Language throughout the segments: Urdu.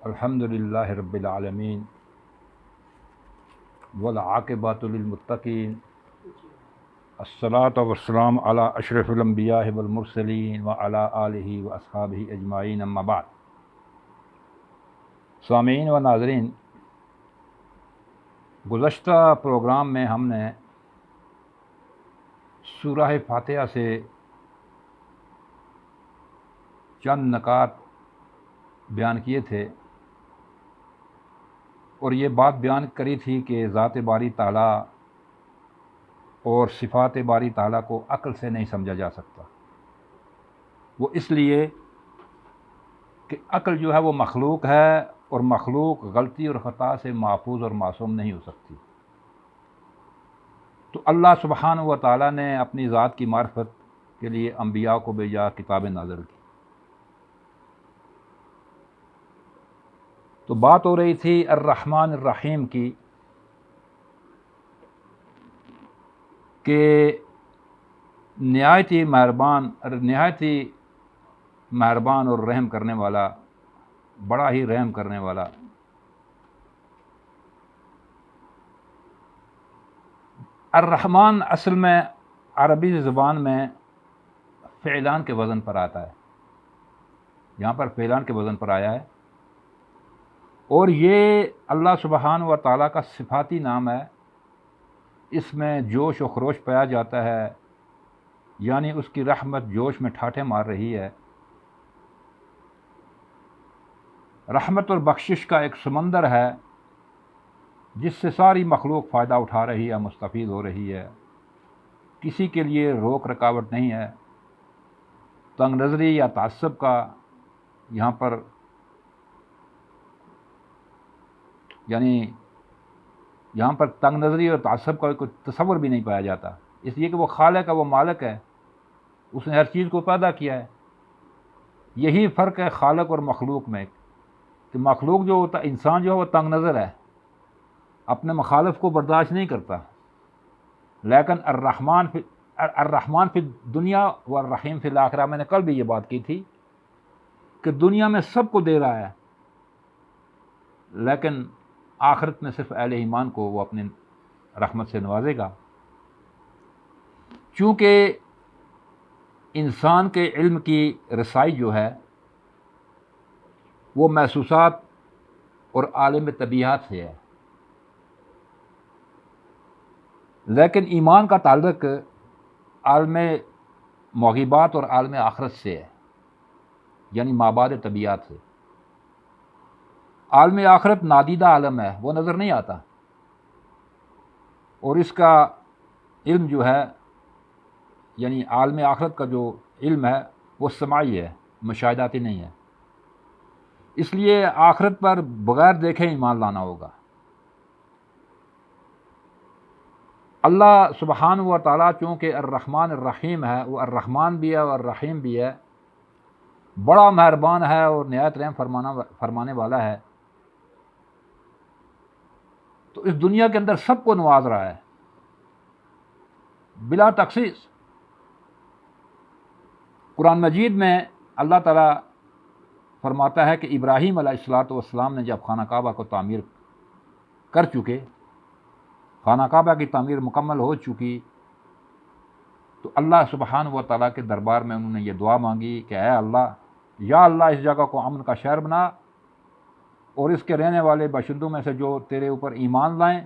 الحمد للہ رب العالمین والعاقبۃ للمتقین الصلاۃ والسلام علی اشرف الانبیاء والمرسلین وعلی آلہ واصحابہ اجمعین، اما بعد۔ سامعین و ناظرین، گزشتہ پروگرام میں ہم نے سورہ فاتحہ سے چند نکات بیان کیے تھے اور یہ بات بیان کری تھی کہ ذات باری تعالیٰ اور صفات باری تعالیٰ کو عقل سے نہیں سمجھا جا سکتا۔ وہ اس لیے کہ عقل جو ہے وہ مخلوق ہے، اور مخلوق غلطی اور خطا سے محفوظ اور معصوم نہیں ہو سکتی۔ تو اللہ سبحانہ و تعالیٰ نے اپنی ذات کی معرفت کے لیے انبیاء کو بھیجا، کتابیں نازل کی۔ تو بات ہو رہی تھی الرحمن الرحیم کی، کہ نہایت ہی مہربان اور رحم کرنے والا، بڑا ہی رحم کرنے والا۔ الرحمن اصل میں عربی زبان میں فعلان کے وزن پر آتا ہے، یہاں پر فعلان کے وزن پر آیا ہے، اور یہ اللہ سبحانہ و تعالیٰ کا صفاتی نام ہے۔ اس میں جوش و خروش پایا جاتا ہے، یعنی اس کی رحمت جوش میں ٹھاٹھے مار رہی ہے۔ رحمت اور بخشش کا ایک سمندر ہے جس سے ساری مخلوق فائدہ اٹھا رہی ہے، مستفید ہو رہی ہے۔ کسی کے لیے روک رکاوٹ نہیں ہے۔ تنگ نظری یا تعصب کا یہاں پر تنگ نظری اور تعصب کا کوئی تصور بھی نہیں پایا جاتا، اس لیے کہ وہ خالق ہے، وہ مالک ہے، اس نے ہر چیز کو پیدا کیا ہے۔ یہی فرق ہے خالق اور مخلوق میں، کہ مخلوق جو ہوتا، انسان جو ہے وہ تنگ نظر ہے، اپنے مخالف کو برداشت نہیں کرتا، لیکن الرحمن فی دنیا والرحیم فی الآخرہ، میں نے کل بھی یہ بات کی تھی کہ دنیا میں سب کو دے رہا ہے، لیکن آخرت میں صرف اہل ایمان کو وہ اپنی رحمت سے نوازے گا۔ چونکہ انسان کے علم کی رسائی جو ہے وہ محسوسات اور عالم طبیعت سے ہے، لیکن ایمان کا تعلق عالم موغیبات اور عالم آخرت سے ہے، یعنی مابعد طبیعت سے۔ عالم آخرت نادیدہ عالم ہے، وہ نظر نہیں آتا، اور اس کا علم جو ہے، یعنی عالم آخرت کا جو علم ہے وہ سماعی ہے، مشاہداتی نہیں ہے۔ اس لیے آخرت پر بغیر دیکھے ایمان لانا ہوگا۔ اللہ سبحانہ و تعالیٰ چونکہ الرحمن الرحیم ہے، وہ الرحمن بھی ہے اور الرحیم بھی ہے، بڑا مہربان ہے اور نہایت رحم فرمانے والا ہے، تو اس دنیا کے اندر سب کو نواز رہا ہے بلا تخصیص۔ قرآن مجید میں اللہ تعالیٰ فرماتا ہے کہ ابراہیم علیہ الصلاۃ والسلام نے جب خانہ کعبہ کو تعمیر کر چکے، خانہ کعبہ کی تعمیر مکمل ہو چکی، تو اللہ سبحانہ و تعالیٰ کے دربار میں انہوں نے یہ دعا مانگی کہ اے اللہ، یا اللہ اس جگہ کو امن کا شہر بنا، اور اس کے رہنے والے باشندوں میں سے جو تیرے اوپر ایمان لائیں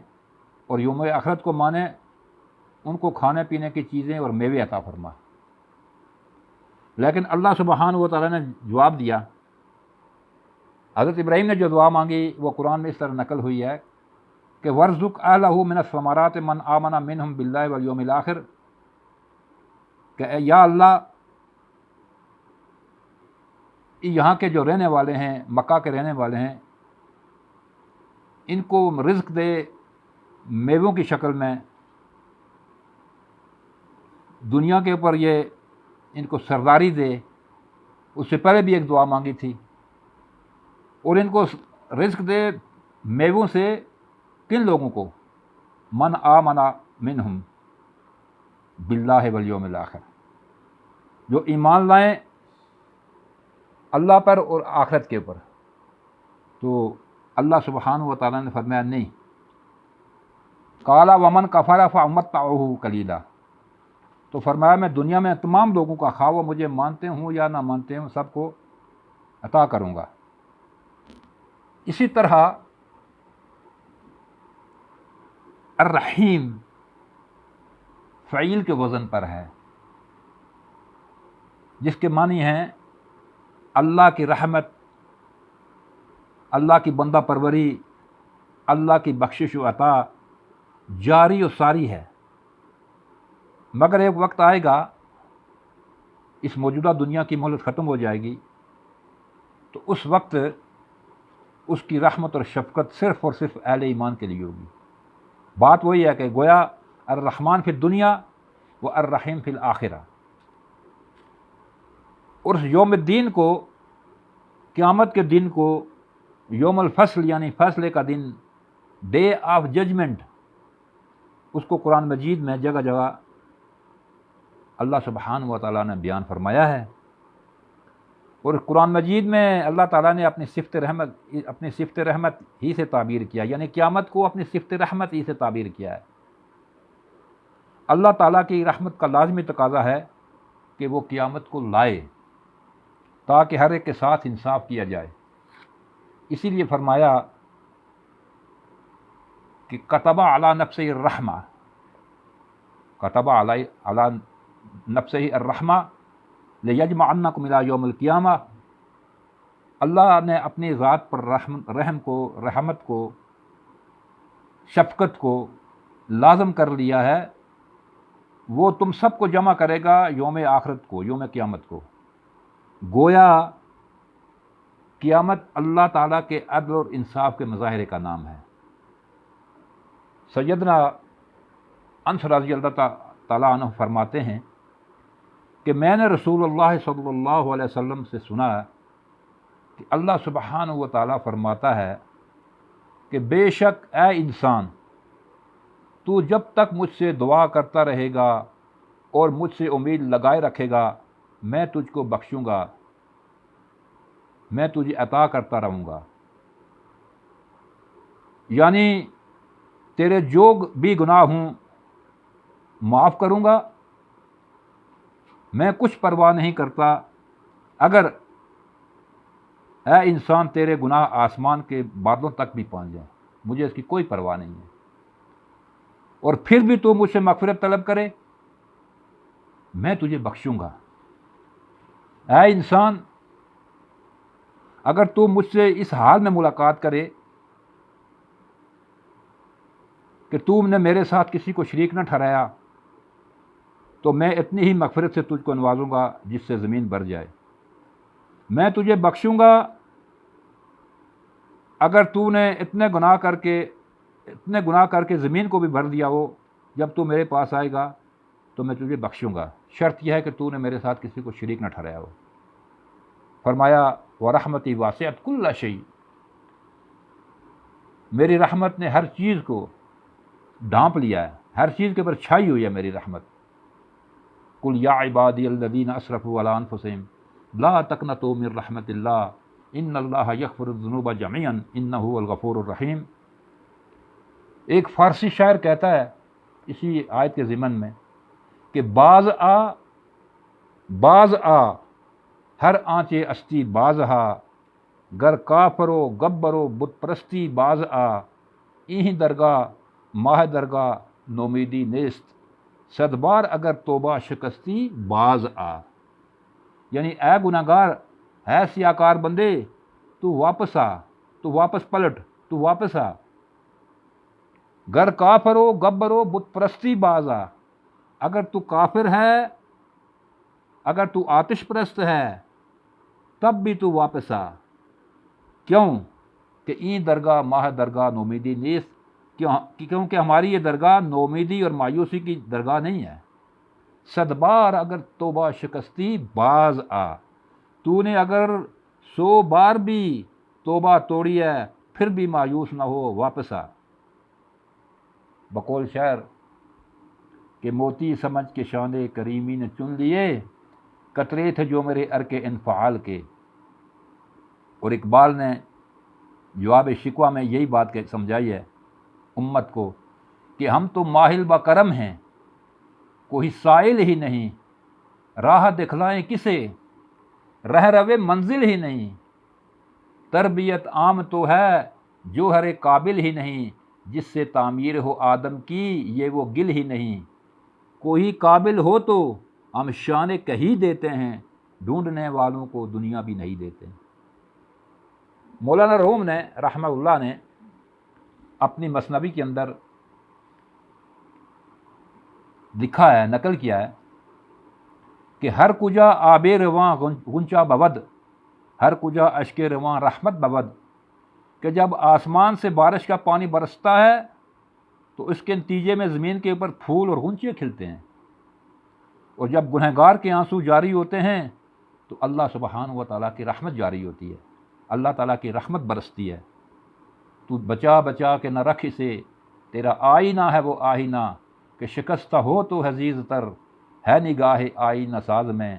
اور یوم آخرت کو مانیں، ان کو کھانے پینے کی چیزیں اور میوے عطا فرما۔ لیکن اللہ سبحانہ و تعالیٰ نے جواب دیا، حضرت ابراہیم نے جو دعا مانگی وہ قرآن میں اس طرح نقل ہوئی ہے کہ وَارْزُقْ أَهْلَهُ مِنَ الثَّمَرَاتِ مَنْ آمَنَ مِنْهُمْ بِاللَّهِ وَالْيَوْمِ الْآخِرِ، کہ اے یا اللہ، یہاں کے جو رہنے والے ہیں، مکہ کے رہنے والے ہیں، ان کو رزق دے میووں کی شکل میں، دنیا کے اوپر یہ ان کو سرداری دے۔ اس سے پہلے بھی ایک دعا مانگی تھی، اور ان کو رزق دے میووں سے، کن لوگوں کو؟ من آمن منہم باللہ والیوم الآخر، جو ایمان لائیں اللہ پر اور آخرت کے اوپر۔ تو اللہ سبحانہ و تعالیٰ نے فرمایا نہیں، قال ومن کفر فامتعہ قلیلا، تو فرمایا میں دنیا میں تمام لوگوں کا، خواہ وہ مجھے مانتے ہوں یا نہ مانتے ہوں، سب کو عطا کروں گا۔ اسی طرح الرحیم فعیل کے وزن پر ہے، جس کے معنی ہیں اللہ کی رحمت، اللہ کی بندہ پروری، اللہ کی بخشش و عطا جاری و ساری ہے۔ مگر ایک وقت آئے گا، اس موجودہ دنیا کی مہلت ختم ہو جائے گی، تو اس وقت اس کی رحمت اور شفقت صرف اور صرف اہل ایمان کے لیے ہوگی۔ بات وہی ہے کہ گویا الرحمن فی الدنیا و الرحیم فی الآخرہ، اور اس یوم الدین کو، قیامت کے دن کو، یوم الفصل یعنی فیصلے کا دن، ڈے آف ججمنٹ، اس کو قرآن مجید میں جگہ جگہ اللہ سبحانہ و تعالیٰ نے بیان فرمایا ہے۔ اور قرآن مجید میں اللہ تعالیٰ نے اپنی صفت رحمت ہی سے تعبیر کیا، یعنی قیامت کو اپنی صفت رحمت ہی سے تعبیر کیا ہے۔ اللہ تعالیٰ کی رحمت کا لازمی تقاضا ہے کہ وہ قیامت کو لائے تاکہ ہر ایک کے ساتھ انصاف کیا جائے۔ اسی لیے فرمایا کہ کتب علی نفسہ الرحمہ، کتب علی نفسہ الرحمہ لیجمعنکم الی یوم القیامہ، اللہ نے اپنی ذات پر رحم کو، رحمت کو، شفقت کو لازم کر لیا ہے، وہ تم سب کو جمع کرے گا یوم آخرت کو، یوم قیامت کو۔ گویا قیامت اللہ تعالیٰ کے عدل اور انصاف کے مظاہرے کا نام ہے۔ سیدنا انس رضی اللہ تعالیٰ عنہ فرماتے ہیں کہ میں نے رسول اللہ صلی اللہ علیہ وسلم سے سنا کہ اللہ سبحانہ و تعالیٰ فرماتا ہے کہ بے شک اے انسان، تو جب تک مجھ سے دعا کرتا رہے گا اور مجھ سے امید لگائے رکھے گا، میں تجھ کو بخشوں گا، میں تجھے عطا کرتا رہوں گا، یعنی تیرے جو بھی گناہ ہوں معاف کروں گا۔ میں کچھ پرواہ نہیں کرتا اگر اے انسان تیرے گناہ آسمان کے بادلوں تک بھی پہنچ جائیں، مجھے اس کی کوئی پرواہ نہیں ہے، اور پھر بھی تو مجھ سے مغفرت طلب کرے، میں تجھے بخشوں گا۔ اے انسان، اگر تو مجھ سے اس حال میں ملاقات کرے کہ تم نے میرے ساتھ کسی کو شریک نہ ٹھہرایا، تو میں اتنی ہی مغفرت سے تجھ کو نوازوں گا جس سے زمین بھر جائے۔ میں تجھے بخشوں گا اگر تو نے اتنے گناہ کر کے زمین کو بھی بھر دیا ہو، جب تو میرے پاس آئے گا تو میں تجھے بخشوں گا، شرط یہ ہے کہ تو نے میرے ساتھ کسی کو شریک نہ ٹھہرایا ہو۔ فرمایا وَرَحْمَتِي وَاسِعَتْ كُلَّ شَيْءٍ، میری رحمت نے ہر چیز کو ڈھانپ لیا ہے، ہر چیز کے اوپر چھائی ہوئی ہے میری رحمت۔ قُلْ يَا عِبَادِيَ الَّذِينَ أَسْرَفُوا عَلَىٰ أَنفُسِهِمْ لَا تَقْنَطُوا مِن رَحْمَةِ اللَّهِ إِنَّ اللَّهَ يَغْفِرُ الذُّنُوبَ جَمِيعًا إِنَّهُ هُوَ الْغَفُورُ الرَّحِيمُ۔ ایک فارسی شاعر کہتا ہے اسی آیت کے ضمن میں کہ باز آ ہر آنچے استی باز ہا، گر کافر و گبر و بت پرستی باز آ، این درگاہ ماہ درگاہ نومیدی نیست، صد بار اگر توبہ شکستی باز آ، یعنی اے گناہگار، ہے سیاکار بندے، تو واپس آ، تو واپس پلٹ، تو واپس آ، گر کافر و گبر و بت پرستی باز آ، اگر تو کافر ہے، اگر تو آتش پرست ہے، تب بھی تو واپس آ۔ کیوں کہ این درگاہ ماہ درگاہ نومیدی نیست، کیونکہ ہماری یہ درگاہ نومیدی اور مایوسی کی درگاہ نہیں ہے۔ صد بار اگر توبہ شکستی باز آ، تو نے اگر 100 بار بھی توبہ توڑی ہے پھر بھی مایوس نہ ہو، واپس آ۔ بقول شاعر کہ موتی سمجھ کے شان کریمی نے چن لیے، قطرے تھے جو میرے ارک انفعال کے۔ اور اقبال نے جواب شکوہ میں یہی بات سمجھائی ہے امت کو کہ ہم تو ماہل با کرم ہیں، کوئی سائل ہی نہیں، راہ دکھلائیں کسے، رہ روے منزل ہی نہیں، تربیت عام تو ہے جوہر قابل ہی نہیں، جس سے تعمیر ہو آدم کی یہ وہ گل ہی نہیں، کوئی قابل ہو تو ہم شان کہی دیتے ہیں، ڈھونڈنے والوں کو دنیا بھی نہیں دیتے۔ مولانا روم نے رحمہ اللہ نے اپنی مثنوی کے اندر لکھا ہے، نقل کیا ہے کہ ہر کجا آب رواں غنچہ بود، ہر کجا اشک رواں رحمت بود، کہ جب آسمان سے بارش کا پانی برستا ہے تو اس کے نتیجے میں زمین کے اوپر پھول اور غنچے کھلتے ہیں، اور جب گنہگار کے آنسو جاری ہوتے ہیں تو اللہ سبحانہ و تعالیٰ کی رحمت جاری ہوتی ہے، اللہ تعالیٰ کی رحمت برستی ہے۔ تو بچا بچا کے نہ رکھ اسے، تیرا آئینہ ہے وہ آئینہ، کہ شکستہ ہو تو حزیز تر، ہے نگاہ آئینہ ساز میں،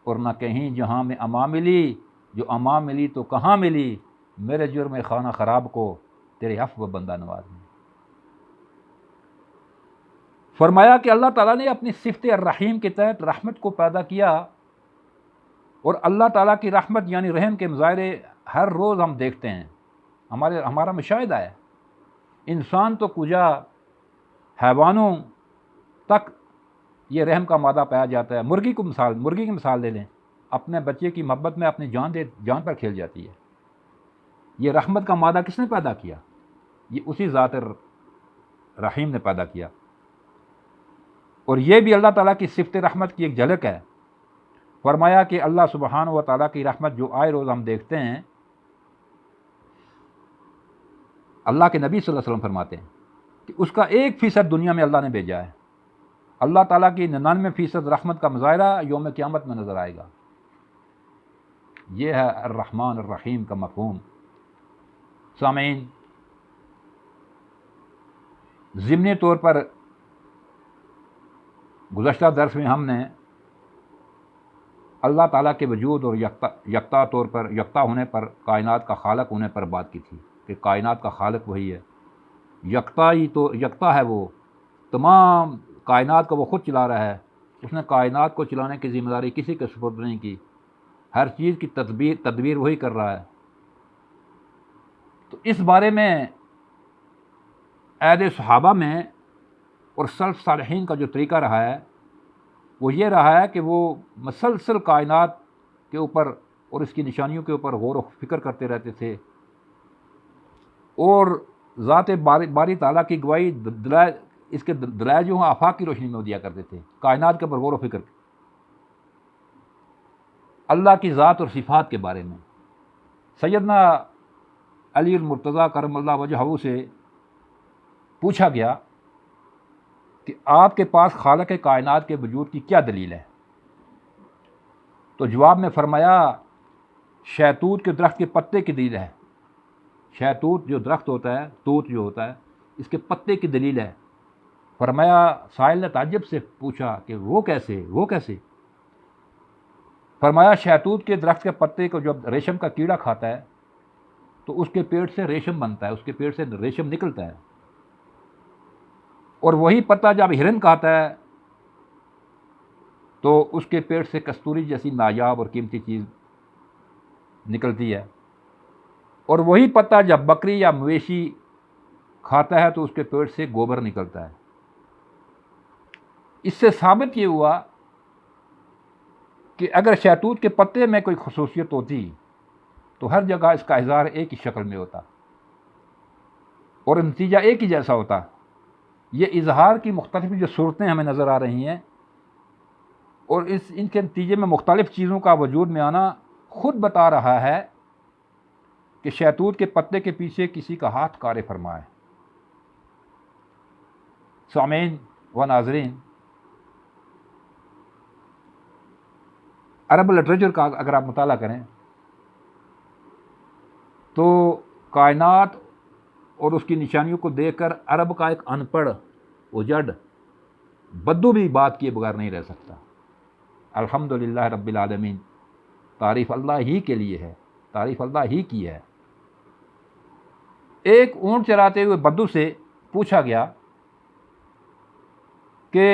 اور نہ کہیں جہاں میں اما ملی، جو اما ملی تو کہاں ملی، میرے جرم خانہ خراب کو تیرے عفو بندہ نواز میں۔ فرمایا کہ اللہ تعالیٰ نے اپنی صفت الرحیم کے تحت رحمت کو پیدا کیا، اور اللہ تعالیٰ کی رحمت یعنی رحم کے مظاہرے ہر روز ہم دیکھتے ہیں، ہمارا مشاہدہ ہے۔ انسان تو کجا، حیوانوں تک یہ رحم کا مادہ پایا جاتا ہے۔ مرغی کی مثال لے لیں، اپنے بچے کی محبت میں اپنی جان پر کھیل جاتی ہے۔ یہ رحمت کا مادہ کس نے پیدا کیا؟ یہ اسی ذات رحیم نے پیدا کیا، اور یہ بھی اللہ تعالیٰ کی صفت رحمت کی ایک جھلک ہے۔ فرمایا کہ اللہ سبحانہ و تعالیٰ کی رحمت جو آئے روز ہم دیکھتے ہیں، اللہ کے نبی صلی اللہ علیہ وسلم فرماتے ہیں کہ اس کا 1% دنیا میں اللہ نے بھیجا ہے۔ اللہ تعالیٰ کی 99% رحمت کا مظاہرہ یوم قیامت میں نظر آئے گا۔ یہ ہے الرحمن الرحیم کا مفہوم۔ سامعین، ضمنی طور پر گزشتہ درس میں ہم نے اللہ تعالیٰ کے وجود اور یکتا ہونے پر، کائنات کا خالق ہونے پر بات کی تھی کہ کائنات کا خالق وہی ہے، یکتا ہے، وہ تمام کائنات کو وہ خود چلا رہا ہے، اس نے کائنات کو چلانے کی ذمہ داری کسی کے سپرد نہیں کی، ہر چیز کی تدبیر وہی کر رہا ہے۔ تو اس بارے میں عہد صحابہ میں اور سلف صالحین کا جو طریقہ رہا ہے وہ یہ رہا ہے کہ وہ مسلسل کائنات کے اوپر اور اس کی نشانیوں کے اوپر غور و فکر کرتے رہتے تھے، اور ذات باری تعالیٰ کی گواہی اس کے دلائل جو ہیں آفاق کی روشنی میں دیا کرتے تھے، کائنات کے اوپر غور و فکر، اللہ کی ذات اور صفات کے بارے میں۔ سیدنا علی المرتضیٰ کرم اللہ وجہہ سے پوچھا گیا کہ آپ کے پاس خالق کائنات کے وجود کی کیا دلیل ہے؟ تو جواب میں فرمایا شہتوت کے درخت کے پتے کی دلیل ہے۔ شہتوت جو درخت ہوتا ہے، توت جو ہوتا ہے، اس کے پتے کی دلیل ہے۔ فرمایا، سائل نے تعجب سے پوچھا کہ وہ کیسے؟ فرمایا شہتوت کے درخت کے پتے کو جب ریشم کا کیڑا کھاتا ہے تو اس کے پیٹ سے ریشم بنتا ہے، اس کے پیٹ سے ریشم نکلتا ہے، اور وہی پتا جب ہرن کھاتا ہے تو اس کے پیٹ سے کستوری جیسی نایاب اور قیمتی چیز نکلتی ہے، اور وہی پتا جب بکری یا مویشی کھاتا ہے تو اس کے پیٹ سے گوبر نکلتا ہے۔ اس سے ثابت یہ ہوا کہ اگر شہتوت کے پتے میں کوئی خصوصیت ہوتی تو ہر جگہ اس کا اظہار ایک ہی شکل میں ہوتا اور نتیجہ ایک ہی جیسا ہوتا۔ یہ اظہار کی مختلف جو صورتیں ہمیں نظر آ رہی ہیں اور ان کے نتیجے میں مختلف چیزوں کا وجود میں آنا خود بتا رہا ہے کہ شہتوت کے پتے کے پیچھے کسی کا ہاتھ کار فرما ہے۔ سامعین و ناظرین، عرب لٹریچر کا اگر آپ مطالعہ کریں تو کائنات اور اس کی نشانیوں کو دیکھ کر عرب کا ایک ان پڑھ اجڑ بدو بھی بات کیے بغیر نہیں رہ سکتا۔ الحمدللہ رب العالمین، تعریف اللہ ہی کے لیے ہے، تعریف اللہ ہی کی ہے۔ ایک اونٹ چراتے ہوئے بدو سے پوچھا گیا کہ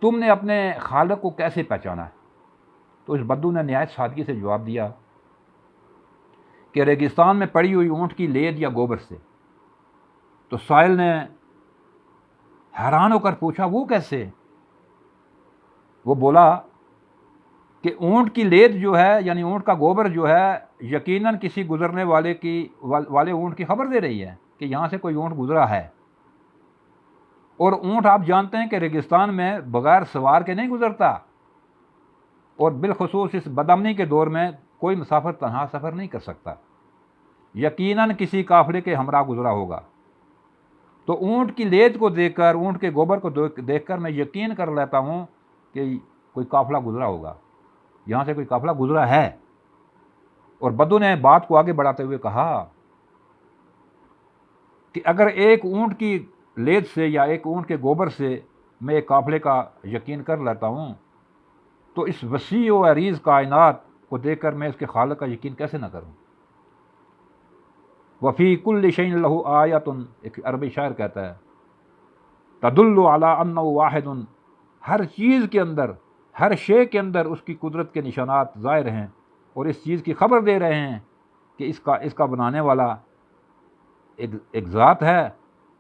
تم نے اپنے خالق کو کیسے پہچانا ہے؟ تو اس بدو نے نہایت سادگی سے جواب دیا کہ ریگستان میں پڑی ہوئی اونٹ کی لید یا گوبر سے۔ تو سائل نے حیران ہو کر پوچھا وہ کیسے؟ وہ بولا کہ اونٹ کی لید جو ہے یعنی اونٹ کا گوبر جو ہے یقیناً کسی گزرنے والے اونٹ کی خبر دے رہی ہے کہ یہاں سے کوئی اونٹ گزرا ہے، اور اونٹ آپ جانتے ہیں کہ ریگستان میں بغیر سوار کے نہیں گزرتا، اور بالخصوص اس بدامنی کے دور میں کوئی مسافر تنہا سفر نہیں کر سکتا، یقیناً کسی قافلے کے ہمراہ گزرا ہوگا۔ تو اونٹ کی لید کو دیکھ کر، اونٹ کے گوبر کو دیکھ کر میں یقین کر لیتا ہوں کہ کوئی قافلہ گزرا ہوگا، یہاں سے کوئی قافلہ گزرا ہے۔ اور بدو نے بات کو آگے بڑھاتے ہوئے کہا کہ اگر ایک اونٹ کی لید سے یا ایک اونٹ کے گوبر سے میں ایک قافلے کا یقین کر لیتا ہوں تو اس وسیع و عریض کائنات کو دیکھ کر میں اس کے خالق کا یقین کیسے نہ کروں؟ وفی کل شیء لہ آیۃ، ایک عربی شاعر کہتا ہے تدل علی انہ واحد، ہر چیز کے اندر، ہر شے کے اندر اس کی قدرت کے نشانات ظاہر ہیں اور اس چیز کی خبر دے رہے ہیں کہ اس کا بنانے والا ایک ذات ہے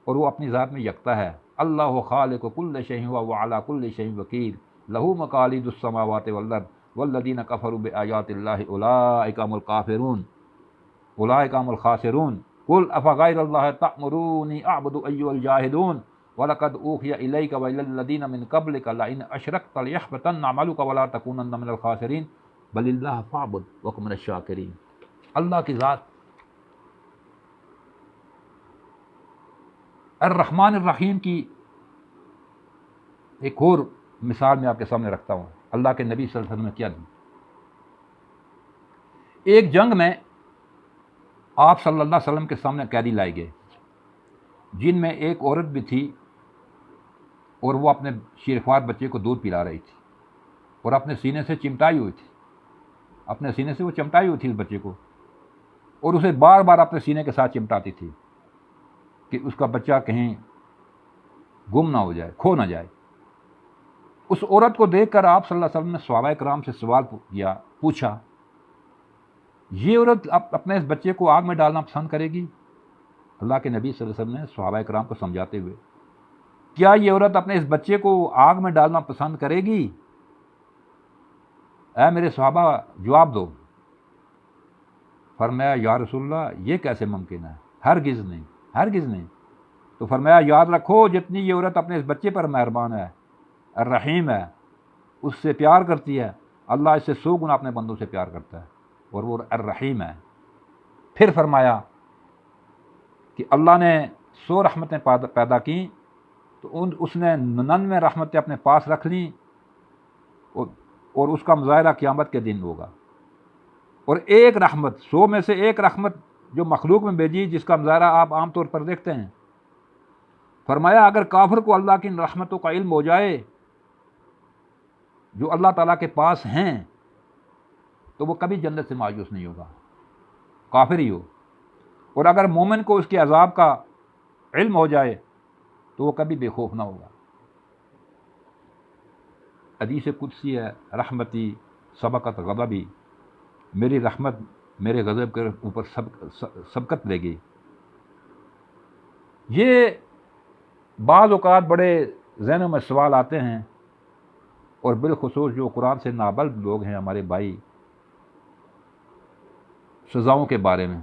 اور وہ اپنی ذات میں یکتا ہے۔ اللہ خالق کل شیء وهو علی کل شیء وکیل لہ مقالید السماوات والارض والذین کفروا بآیات اللہ اولئک هم الکافرون اولئک هم الخاسرون قل افغیر اللہ تأمرونی اعبد ایھا الجاہدون وَلَقَدْ أُوحِيَ إِلَيْكَ وَإِلَى الَّذِينَ مِن قَبْلِكَ لَئِنْ أَشْرَكْتَ لَيَحْبَطَنَّ عَمَلُكَ وَلَا تَكُونَنَّ مِنَ الْخَاسِرِينَ بَلِ اللَّهَ فَاعْبُدْ وَكُن مِنَ الشَّاكِرِينَ۔ اللہ کی ذات الرحمن الرحیم کی ایک اور مثال میں آپ کے سامنے رکھتا ہوں۔ اللہ کے نبی صلی اللہ علیہ وسلم نے کیا دی؟ ایک جنگ میں آپ صلی اللہ علیہ وسلم کے سامنے قیدی لائے گئے، جن میں ایک عورت بھی تھی اور وہ اپنے شیرخوار بچے کو دودھ پلا رہی تھی اور اپنے سینے سے چمٹائی ہوئی تھی، اپنے سینے سے وہ چمٹائی ہوئی تھی اس بچے کو، اور اسے بار بار اپنے سینے کے ساتھ چمٹاتی تھی کہ اس کا بچہ کہیں گم نہ ہو جائے، کھو نہ جائے۔ اس عورت کو دیکھ کر آپ صلی اللہ علیہ وسلم نے صحابہ کرام سے سوال کیا، پوچھا یہ عورت اپنے اس بچے کو آگ میں ڈالنا پسند کرے گی؟ اللہ کے نبی صلی اللہ علیہ وسلم نے صحابہ کرام کو سمجھاتے ہوئے، کیا یہ عورت اپنے اس بچے کو آگ میں ڈالنا پسند کرے گی؟ اے میرے صحابہ جواب دو۔ فرمایا یا رسول اللہ یہ کیسے ممکن ہے؟ ہرگز نہیں، ہرگز نہیں۔ تو فرمایا یاد رکھو جتنی یہ عورت اپنے اس بچے پر مہربان ہے، الرحیم ہے، اس سے پیار کرتی ہے، اللہ اس سے 100 گنا اپنے بندوں سے پیار کرتا ہے اور وہ الرحیم ہے۔ پھر فرمایا کہ اللہ نے 100 رحمتیں پیدا کیں تو اس نے 99 رحمتیں اپنے پاس رکھ لیں اور اس کا مظاہرہ قیامت کے دن ہوگا، اور ایک رحمت 100 میں سے ایک رحمت جو مخلوق میں بھیجی جس کا مظاہرہ آپ عام طور پر دیکھتے ہیں۔ فرمایا اگر کافر کو اللہ کی رحمتوں کا علم ہو جائے جو اللہ تعالیٰ کے پاس ہیں تو وہ کبھی جنت سے مایوس نہیں ہوگا، کافر ہی ہو، اور اگر مومن کو اس کے عذاب کا علم ہو جائے تو وہ کبھی بے خوف نہ ہوگا۔ حدیث قدسی ہے، رحمتی سبقت غضبی، میری رحمت میرے غضب کے اوپر سبقت لے گئی۔ یہ بعض اوقات بڑے ذہنوں میں سوال آتے ہیں، اور بالخصوص جو قرآن سے نابلد لوگ ہیں ہمارے بھائی، سزاؤں کے بارے میں،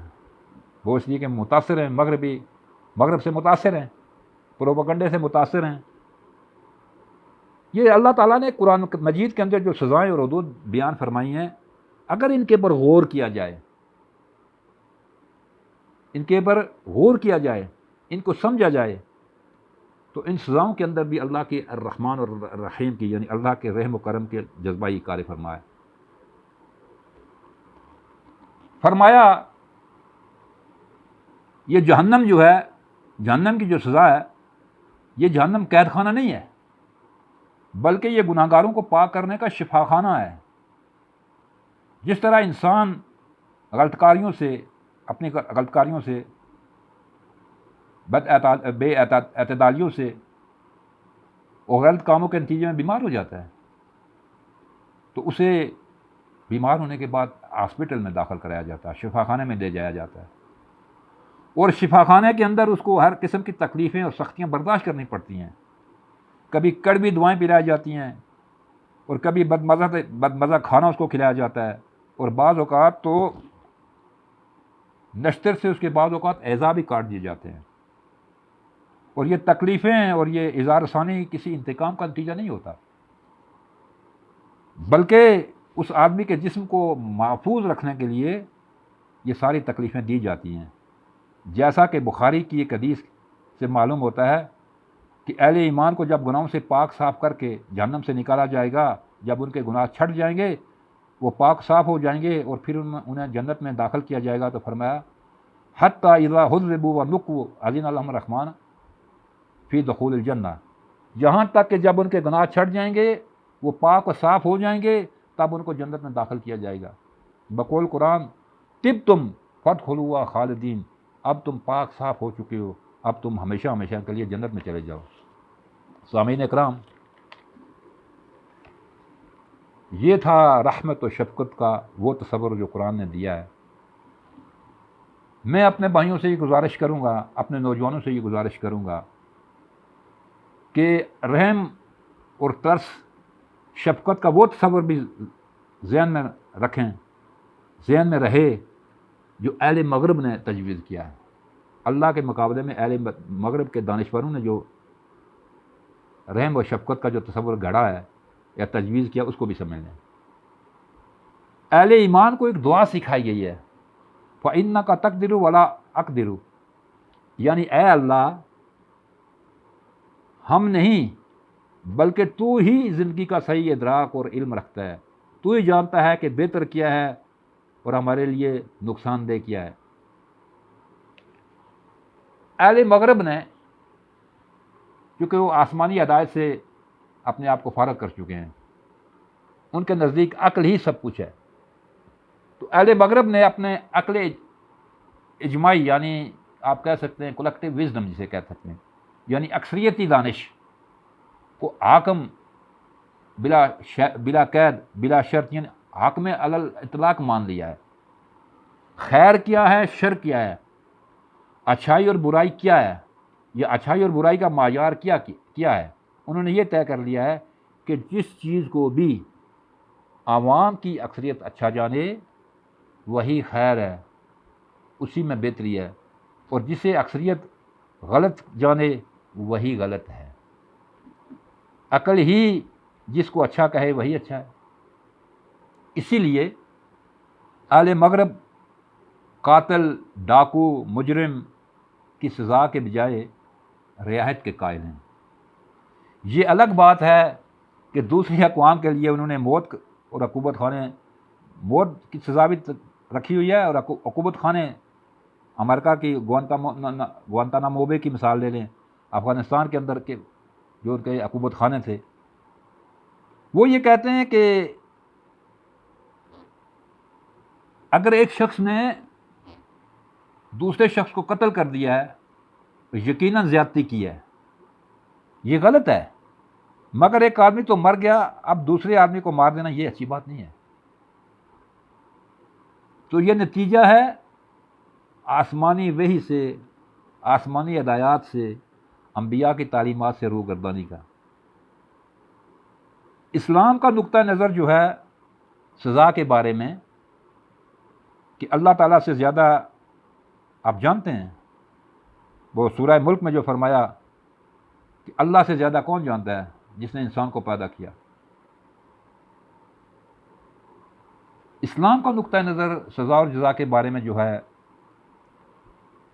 وہ اس لیے کہ متاثر ہیں، مغرب سے متاثر ہیں، پروپیگنڈے سے متاثر ہیں۔ یہ اللہ تعالیٰ نے قرآن مجید کے اندر جو سزائیں اور حدود بیان فرمائی ہیں، اگر ان کے اوپر غور کیا جائے، ان کے اوپر غور کیا جائے، ان کو سمجھا جائے، تو ان سزاؤں کے اندر بھی اللہ کے الرحمن اور الرحیم کی یعنی اللہ کے رحم و کرم کے جذبہ ہی کار فرمایا۔ فرمایا یہ جہنم جو ہے، جہنم کی جو سزا ہے، یہ جہنم قید خانہ نہیں ہے، بلکہ یہ گناہ گاروں کو پاک کرنے کا شفا خانہ ہے۔ جس طرح انسان غلط کاریوں سے، اپنی غلط کاریوں سے بے اعتدالیوں سے اور غلط کاموں کے نتیجے میں بیمار ہو جاتا ہے، تو اسے بیمار ہونے کے بعد ہاسپٹل میں داخل کرایا جاتا ہے، شفا خانے میں لے جایا جاتا ہے، اور شفا خانے کے اندر اس کو ہر قسم کی تکلیفیں اور سختیاں برداشت کرنی پڑتی ہیں، کبھی کڑوی دعائیں پلائی جاتی ہیں، اور کبھی بدمزہ کھانا اس کو کھلایا جاتا ہے، اور بعض اوقات تو نشتر سے اس کے بعض اوقات اعضاء بھی کاٹ دیے جاتے ہیں، اور یہ تکلیفیں اور یہ اظہار ثانی کسی انتقام کا نتیجہ نہیں ہوتا، بلکہ اس آدمی کے جسم کو محفوظ رکھنے کے لیے یہ ساری تکلیفیں دی جاتی ہیں، جیسا کہ بخاری کی ایک حدیث سے معلوم ہوتا ہے کہ اہل ایمان کو جب گناہوں سے پاک صاف کر کے جہنم سے نکالا جائے گا، جب ان کے گناہ چھٹ جائیں گے، وہ پاک صاف ہو جائیں گے، اور پھر انہیں جنت میں داخل کیا جائے گا، تو فرمایا حتیٰ اذا حذبوا ونقوا اذن لهم الرحمن فی دخول الجنہ، یہاں تک کہ جب ان کے گناہ چھٹ جائیں گے، وہ پاک و صاف ہو جائیں گے، تب ان کو جنت میں داخل کیا جائے گا۔ بقول قرآن طبتم فادخلوها خالدین، اب تم پاک صاف ہو چکے ہو، اب تم ہمیشہ ہمیشہ کے لیے جنت میں چلے جاؤ۔ سامعین اکرام، یہ تھا رحمت و شفقت کا وہ تصور جو قرآن نے دیا ہے۔ میں اپنے بھائیوں سے یہ گزارش کروں گا، اپنے نوجوانوں سے یہ گزارش کروں گا کہ رحم اور ترس، شفقت کا وہ تصور بھی ذہن میں رکھیں، ذہن میں رہے جو اہل مغرب نے تجویز کیا ہے۔ اللہ کے مقابلے میں اہل مغرب کے دانشوروں نے جو رحم و شفقت کا جو تصور گھڑا ہے یا تجویز کیا، اس کو بھی سمجھ لیں۔ اہل ایمان کو ایک دعا سکھائی گئی ہے، فَإِنَّكَ تَقْدِرُ وَلَا أَقْدِرُ، یعنی اے اللہ، ہم نہیں بلکہ تو ہی زندگی کا صحیح ادراک اور علم رکھتا ہے، تو ہی جانتا ہے کہ بہتر کیا ہے اور ہمارے لیے نقصان دہ کیا ہے۔ اہل مغرب نے کیونکہ وہ آسمانی ہدایت سے اپنے آپ کو فارغ کر چکے ہیں، ان کے نزدیک عقل ہی سب کچھ ہے، تو اہل مغرب نے اپنے عقل اجماعی، یعنی آپ کہہ سکتے ہیں کلیکٹیو وزڈم جسے کہہ سکتے ہیں، یعنی اکثریتی دانش کو حاکم بلا قید بلا شرط، یعنی حاکم علی الاطلاق مان لیا ہے۔ خیر کیا ہے، شر کیا ہے، اچھائی اور برائی کیا ہے، یا اچھائی اور برائی کا معیار کیا ہے، انہوں نے یہ طے کر لیا ہے کہ جس چیز کو بھی عوام کی اکثریت اچھا جانے وہی خیر ہے، اسی میں بہتری ہے، اور جسے اکثریت غلط جانے وہی غلط ہے۔ عقل ہی جس کو اچھا کہے وہی اچھا ہے۔ اسی لیے اہل مغرب قاتل، ڈاکو، مجرم کی سزا کے بجائے رعایت کے قائل ہیں۔ یہ الگ بات ہے کہ دوسری اقوام کے لیے انہوں نے موت اور عقوبت خانے، موت کی سزا بھی رکھی ہوئی ہے، اور عقوبت خانے امریکہ کی گوانتانامو بے کی مثال لے لیں، افغانستان کے اندر کے جو ان کے عقوبت خانے تھے، وہ یہ کہتے ہیں کہ اگر ایک شخص نے دوسرے شخص کو قتل کر دیا ہے تو یقیناً زیادتی کی ہے، یہ غلط ہے، مگر ایک آدمی تو مر گیا، اب دوسرے آدمی کو مار دینا یہ اچھی بات نہیں ہے۔ تو یہ نتیجہ ہے آسمانی وحی سے، آسمانی ہدایات سے، انبیاء کی تعلیمات سے روگردانی کا۔ اسلام کا نقطہ نظر جو ہے سزا کے بارے میں کہ اللہ تعالیٰ سے زیادہ، آپ جانتے ہیں وہ سورہ ملک میں جو فرمایا کہ اللہ سے زیادہ کون جانتا ہے جس نے انسان کو پیدا کیا۔ اسلام کا نقطہ نظر سزا اور جزا کے بارے میں جو ہے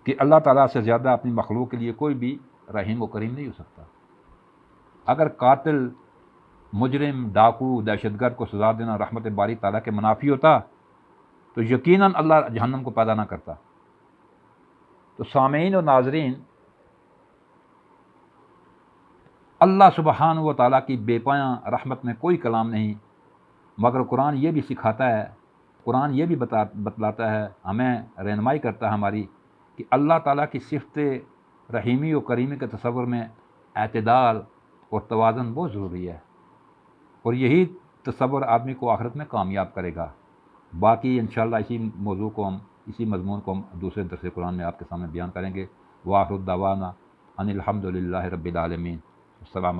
کہ اللہ تعالیٰ سے زیادہ اپنی مخلوق کے لیے کوئی بھی رحیم و کریم نہیں ہو سکتا۔ اگر قاتل، مجرم، ڈاکو، دہشت گرد کو سزا دینا رحمت باری تعالیٰ کے منافی ہوتا تو یقیناً اللہ جہنم کو پیدا نہ کرتا۔ تو سامعین و ناظرین، اللہ سبحانہ و تعالیٰ کی بے پایاں رحمت میں کوئی کلام نہیں، مگر قرآن یہ بھی سکھاتا ہے، قرآن یہ بھی بتلاتا ہے، ہمیں رہنمائی کرتا ہے ہماری، کہ اللہ تعالیٰ کی صفت رحیمی و کریمی کے تصور میں اعتدال اور توازن بہت ضروری ہے، اور یہی تصور آدمی کو آخرت میں کامیاب کرے گا۔ باقی انشاءاللہ اسی مضمون کو ہم دوسرے درس قرآن میں آپ کے سامنے بیان کریں گے۔ وآخر الدعوانا ان الحمد للہ رب العالمین۔ السلام علیکم۔